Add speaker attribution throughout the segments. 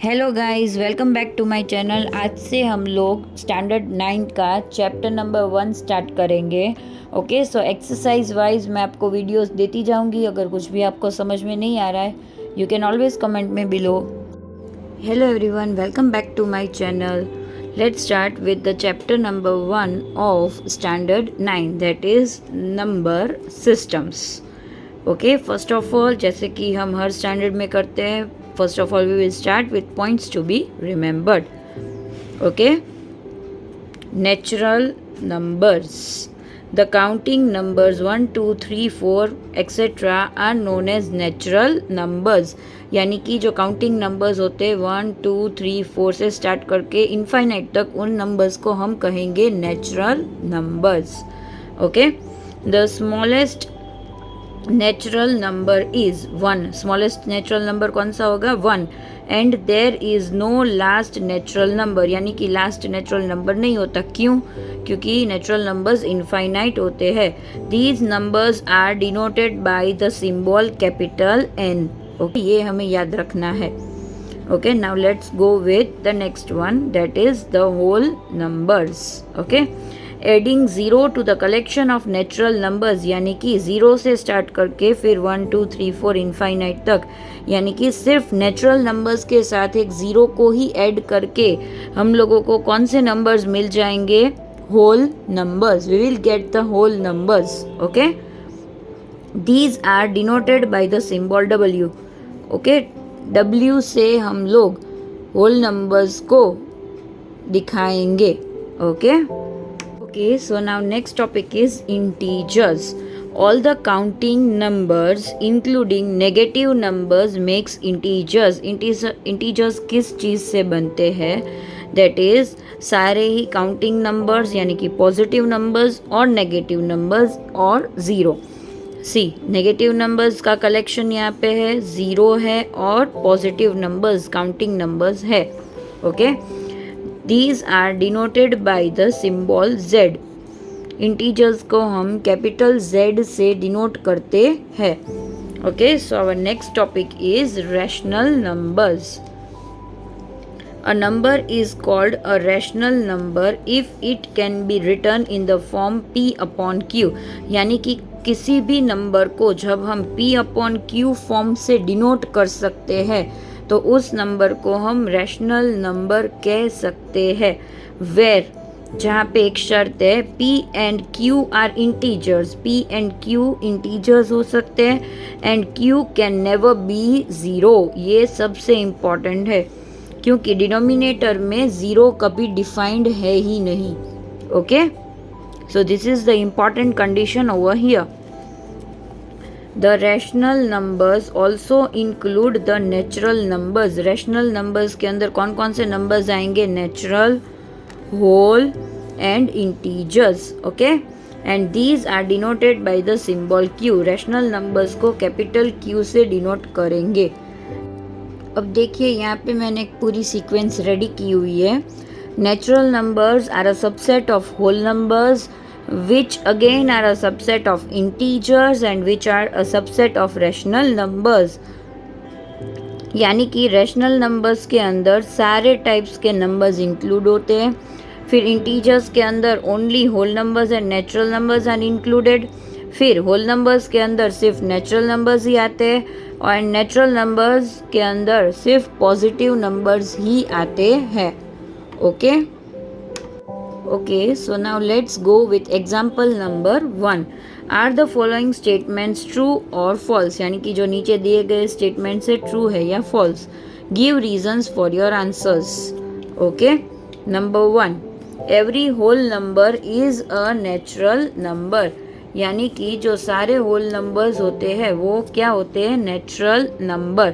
Speaker 1: Hello guys, welcome back to my channel. आज से हम लोग स्टैंडर्ड 9 का चैप्टर नंबर 1 स्टार्ट करेंगे। ओके, सो एक्सरसाइज वाइज मैं आपको वीडियोस देती जाऊंगी। अगर कुछ भी आपको समझ में नहीं आ रहा है, यू कैन ऑलवेज कमेंट में below. Hello everyone, welcome back to my channel. Let's start with the chapter number 1 of standard 9, that is number systems. Okay, first of all, जैसे कि हम हर स्टैंडर्ड में करते हैं, first of all we will start with points to be remembered. Okay, natural numbers. The counting numbers 1 2 3 4 etc are known as natural numbers. यानी कि जो counting numbers होते हैं 1 2 3 4 से स्टार्ट करके इनफाइनाइट तक, उन नंबर्स को हम कहेंगे natural numbers. Okay, the smallest natural number is 1. Smallest natural number कौन सा होगा? 1. And there is no last natural number, यानी कि लास्ट नेचुरल नंबर नहीं होता. क्यों? क्योंकि नेचुरल नंबर्स इनफाइनाइट होते हैं. These numbers are denoted by the symbol capital N. Okay, ये हमें याद रखना है. Okay, now let's go with the next one, that is the whole numbers. Okay, adding zero to the collection of natural numbers, यानी कि zero से start करके फिर 1 2 3 4 इनफाइनाइट तक, यानी कि सिर्फ नेचुरल नंबर्स के साथ एक ज़ीरो को ही ऐड करके हम लोगों को कौन से नंबर्स मिल जाएंगे? Whole numbers. We will get the whole numbers. Okay, these are denoted by the symbol W. Okay, W से हम लोग होल नंबर्स को दिखाएंगे. Okay. Okay, so now next topic is integers. All the counting numbers including negative numbers makes integers. Integers किस चीज़ से बनते हैं? That is सारे ही काउंटिंग नंबर्स, यानी कि पॉजिटिव नंबर्स और नेगेटिव नंबर्स और ज़ीरो. सी, नेगेटिव नंबर्स का कलेक्शन यहाँ पे है, ज़ीरो है, और पॉजिटिव नंबर्स काउंटिंग नंबर्स है. Okay, These are denoted by the symbol Z. Integers को हम कैपिटल Z से डिनोट करते हैं. Okay, so our next topic is rational numbers. A number is called a rational number if it can be written in the form P upon Q. यानी कि किसी भी number को जब हम P upon Q फॉर्म से denote कर सकते हैं, तो उस नंबर को हम रैशनल नंबर कह सकते हैं. वेयर, जहाँ पे एक शर्त है, P and Q are integers. P and Q integers हो सकते हैं, and Q can never be zero. ये सबसे इम्पॉर्टेंट है, क्योंकि डिनोमिनेटर में ज़ीरो कभी डिफाइंड है ही नहीं. Okay, so this is the important condition over here. The rational numbers also include the natural numbers. Rational numbers के अंदर कौन कौन से numbers आएंगे? Natural, whole and integers. Okay? And these are denoted by the symbol Q. Rational numbers को capital Q से denote करेंगे. अब देखिए, यहाँ पे मैंने एक पूरी sequence ready की हुई है. Natural numbers are a subset of whole numbers, which again are a subset of integers and which are a subset of rational numbers. यानी कि रैशनल नंबर्स के अंदर सारे टाइप्स के नंबर्स इंक्लूड होते हैं. फिर इंटीजर्स के अंदर only whole numbers and natural numbers are included. फिर होल नंबर्स के अंदर सिर्फ नेचुरल नंबर्स ही आते हैं, और नेचुरल नंबर्स के अंदर सिर्फ पॉजिटिव नंबर्स ही आते हैं. Okay. Okay, so now let's go with example number 1. Are the following statements true or false? यानी कि जो नीचे दिए गए statements है, true है या false. Give reasons for your answers. Okay, number 1. Every whole number is a natural number. यानी कि जो सारे whole numbers होते हैं वो क्या होते हैं? Natural number.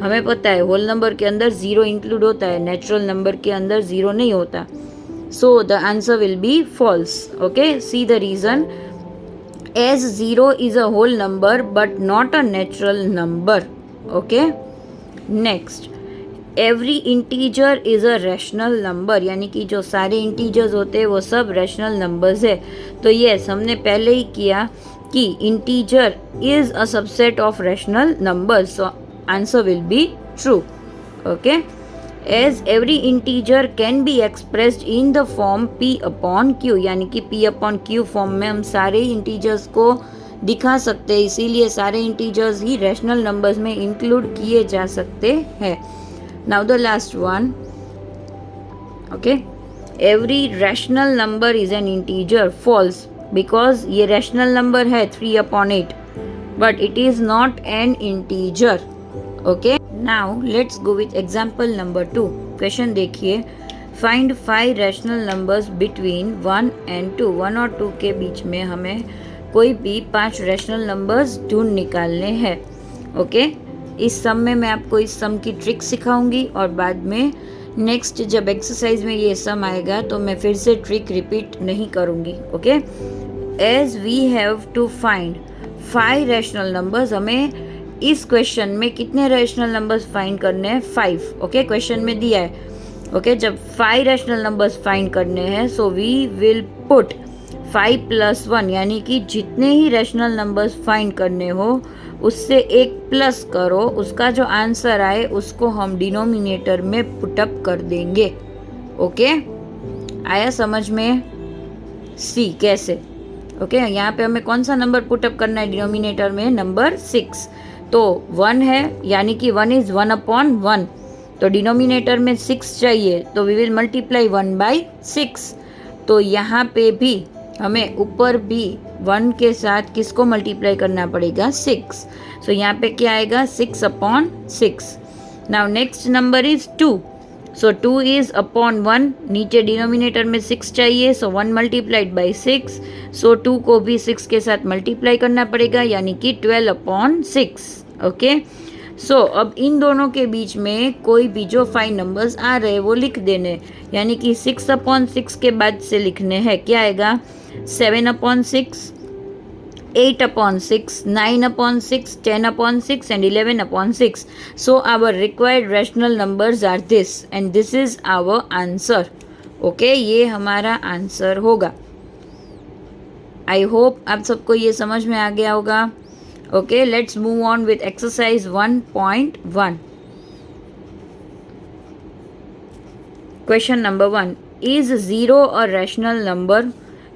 Speaker 1: हमें पता है whole number के अंदर ज़ीरो इंक्लूड होता है, natural number के अंदर ज़ीरो नहीं होता. So the answer will be false. Okay, see the reason. As 0 is a whole number but not a natural number. Okay, next, every integer is a rational number. यानी कि जो सारे integers होते हैं वो सब rational numbers है. तो yes, हमने पहले ही किया कि integer is a subset of rational numbers. So answer will be true. Okay. As every integer can be expressed in the form p upon q, यानी कि p अपॉन q फॉर्म में हम सारे इंटीजर्स को दिखा सकते हैं, इसीलिए सारे इंटीजर्स ही रैशनल नंबर्स में इंक्लूड किए जा सकते हैं. Now the last one. Okay, every rational number is an integer. False, because ये रैशनल नंबर है 3/8, but it is not an integer. Okay, now let's go with example number 2. Question देखिए. Find 5 rational numbers between 1 and 2. 1 और 2 के बीच में हमें कोई भी 5 rational numbers ढूंढ निकालने हैं. ओके, इस सम में मैं आपको इस सम की ट्रिक सिखाऊंगी और बाद में नेक्स्ट जब एक्सरसाइज में ये सम आएगा तो मैं फिर से ट्रिक रिपीट नहीं करूँगी. Okay, as we have to find 5 rational numbers. हमें इस क्वेश्चन में कितने रैशनल नंबर्स फाइंड करने हैं? 5. ओके, क्वेश्चन में दिया है. ओके, जब 5 रैशनल नंबर्स फाइंड करने हैं सो वी विल पुट 5 + 1, यानी कि जितने ही रैशनल नंबर्स फाइंड करने हो उससे एक प्लस करो, उसका जो आंसर आए उसको हम डिनोमिनेटर में पुटअप कर देंगे. ओके, आया समझ में? सी कैसे? ओके, यहाँ पे हमें कौन सा नंबर पुटअप करना है डिनोमिनेटर में? नंबर 6. तो 1 है, यानी कि 1 इज 1/1, तो डिनोमिनेटर में 6 चाहिए, तो वी विल मल्टीप्लाई 1/6. तो यहाँ पे भी हमें ऊपर भी 1 के साथ किसको मल्टीप्लाई करना पड़ेगा? 6. सो यहाँ पे क्या आएगा? 6/6. Now next number is 2. So 2 is upon 1, नीचे डिनोमिनेटर में 6 चाहिए, सो 1 मल्टीप्लाइड बाई 6. सो 2 को भी 6 के साथ मल्टीप्लाई करना पड़ेगा, यानी कि 12/6. ओके, सो अब इन दोनों के बीच में कोई भी जो 5 नंबर्स आ रहे हैं वो लिख देने, यानी कि 6/6 के बाद से लिखने हैं. क्या आएगा? 7/6, 8/6, 9/6, 10/6 and 11/6. So our required rational numbers are this and this is our answer. Okay, ये हमारा आंसर होगा. आई होप आप सबको ये समझ में आ गया होगा. Okay, let's move on with exercise 1.1. Question number 1. Is 0 a rational number?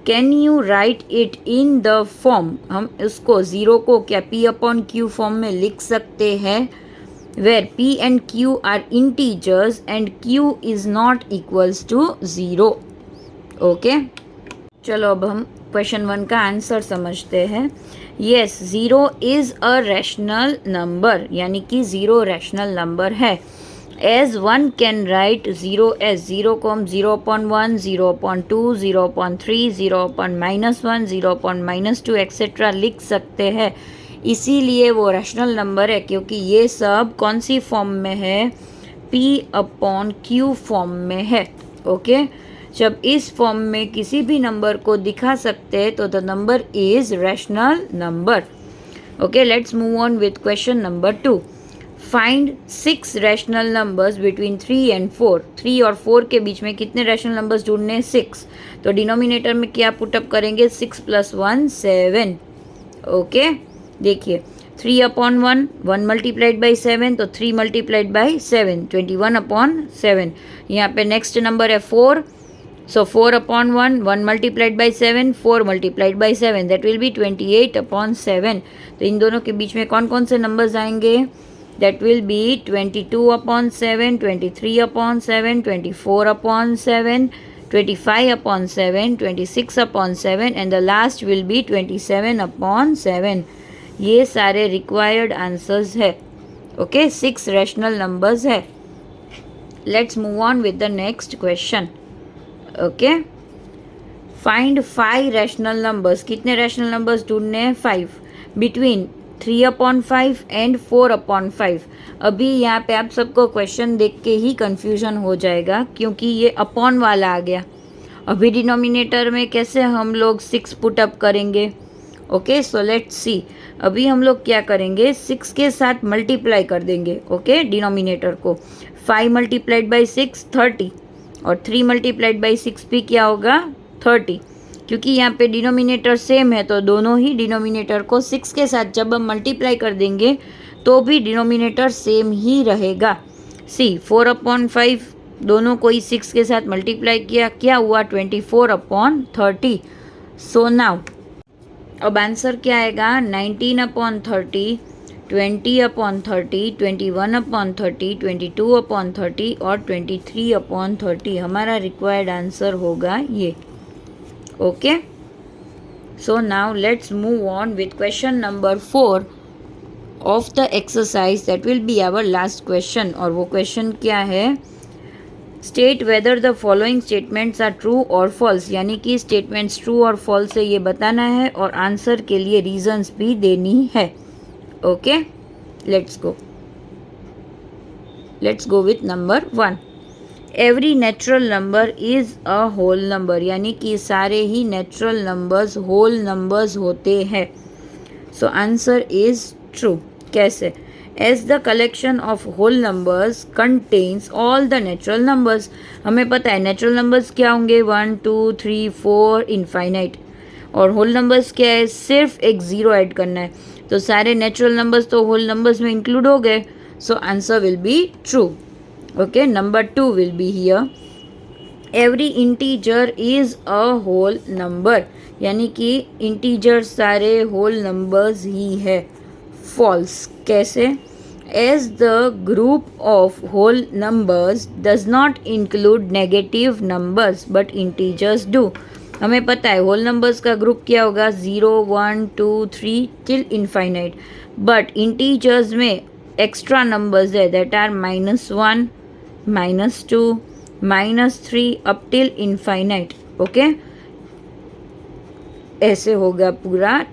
Speaker 1: Can you right it in the form? हम उसको 0 को क्या p/q फॉर्म में लिख सकते हैं, where p and q are integers and q is not equals to 0. Okay, चलो अब हम क्वेश्चन 1 का आंसर समझते हैं. Yes, 0 is a rational number, यानी कि 0 रैशनल नंबर है. एज 1 कैन राइट 0 एज 0 को हम 0/1, 0/2, 0/3, 0/-1, 0/-2 एक्सेट्रा लिख सकते हैं. इसीलिए वो रैशनल नंबर है क्योंकि ये सब कौन सी फॉर्म में है? p/q फॉर्म में है. ओके, जब इस फॉर्म में किसी भी नंबर को दिखा सकते हैं तो the number is rational number. Okay, let's move on with question number 2. Find 6 rational numbers between 3 and 4. 3 और 4 के बीच में कितने रैशनल नंबर्स ढूंढने हैं? 6. तो डिनोमिनेटर में क्या पुटअप करेंगे? 6 + 1 7. ओके, देखिए 3/1, 1 मल्टीप्लाइड बाई 7, तो 3 मल्टीप्लाइड बाई 7, 21/7. यहाँ पे नेक्स्ट नंबर है 4. So 4/1, 1 multiplied by 7, 4 multiplied by 7, that will be 28/7. तो इन दोनों के बीच में कौन कौन से नंबर्स आएंगे? That will be 22/7, 23/7, 24/7, 25/7, 26/7 and the last will be 27/7. ये सारे required answers है. Okay, 6 rational numbers है. Let's move on with the next question. Okay, find 5 rational numbers. कितने रैशनल नंबर्स ढूंढने हैं? 5. Between 3/5 and 4/5. अभी यहाँ पे आप सबको क्वेश्चन देख के ही कंफ्यूजन हो जाएगा क्योंकि ये अपॉन वाला आ गया. अभी डिनोमिनेटर में कैसे हम लोग 6 पुटअप करेंगे? Okay, so let's see. अभी हम लोग क्या करेंगे? 6 के साथ मल्टीप्लाई कर देंगे. ओके, डिनोमिनेटर को 5 मल्टीप्लाइड बाई 6 30 और 3 मल्टीप्लाइड बाई 6 भी क्या होगा? 30. क्योंकि यहाँ पे डिनोमिनेटर सेम है तो दोनों ही डिनोमिनेटर को 6 के साथ जब हम मल्टीप्लाई कर देंगे तो भी डिनोमिनेटर सेम ही रहेगा. सी 4/5 दोनों को ही 6 के साथ मल्टीप्लाई किया, क्या हुआ 24/30. सो नाउ अब आंसर क्या आएगा 19/30, 20/30, 21/30, 22/30 और 23/30 हमारा रिक्वायर्ड आंसर होगा ये. Okay, so now let's move on with question number 4 of the exercise. That will be our last question. और वो क्वेश्चन क्या है, state whether the following statements are true और फॉल्स. यानी कि स्टेटमेंट्स ट्रू और फॉल्स है ये बताना है और आंसर के लिए रीजंस भी देनी है. Okay, let's go with number 1. Every natural number is a whole number. यानी कि सारे ही नेचुरल नंबर्स होल नंबर्स होते हैं. So answer is true. कैसे? As the collection of whole numbers contains all the natural numbers. हमें पता है नेचुरल नंबर्स क्या होंगे 1 2 3 4 इनफाइनाइट. और होल नंबर्स क्या है, सिर्फ एक ज़ीरो ऐड करना है. तो सारे नेचुरल नंबर्स तो होल नंबर्स में इंक्लूड हो गए. So answer will be true. Okay, number 2 will be here. Every integer is a whole number. यानी कि इंटीजर सारे होल नंबर्स ही है. फॉल्स. कैसे? As the group of whole numbers does not include negative numbers but integers do. हमें पता है whole numbers का group क्या होगा 0 1 2 3 टिल इनफाइनाइट. बट इंटीजर्स में एक्स्ट्रा नंबर्स है that are -1, -2, -3 up till infinite. Okay, ऐसे होगा पूरा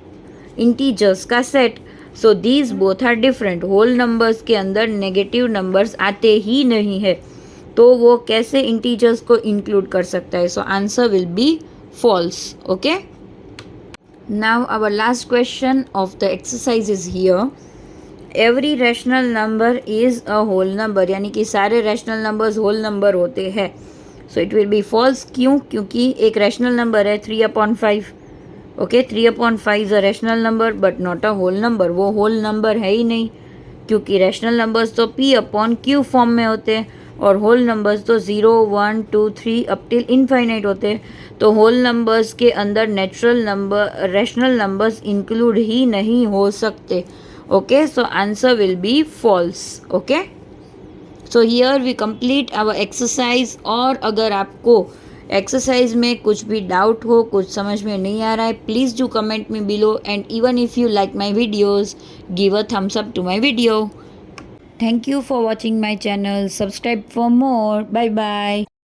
Speaker 1: इंटीजर्स का set. So these both are different. Whole numbers के अंदर नेगेटिव नंबर्स आते ही नहीं है, तो वो कैसे इंटीजर्स को इंक्लूड कर सकता है. सो answer will B false. Okay, now our last question of the exercise is here. Every rational number is a whole number. यानी कि सारे रैशनल नंबर्स होल नंबर होते हैं. So it will be false. क्यों? क्योंकि एक रैशनल नंबर है 3/5. Okay, 3/5 is a rational number but not a whole number. वो होल नंबर है ही नहीं, क्योंकि रैशनल नंबर्स तो P/Q फॉर्म में होते हैं और होल नंबर्स तो 0 1 2 3 अप टिल इनफाइनाइट होते हैं. तो होल नंबर्स के अंदर natural number rational numbers include ही नहीं हो सकते. Okay, so answer will be false. Okay, so here we complete our exercise. और अगर आपको एक्सरसाइज में कुछ भी डाउट हो, कुछ समझ में नहीं आ रहा है, please do comment me below. And even if you like my videos, give a thumbs up to my video. Thank you for watching my channel. Subscribe for more. Bye bye.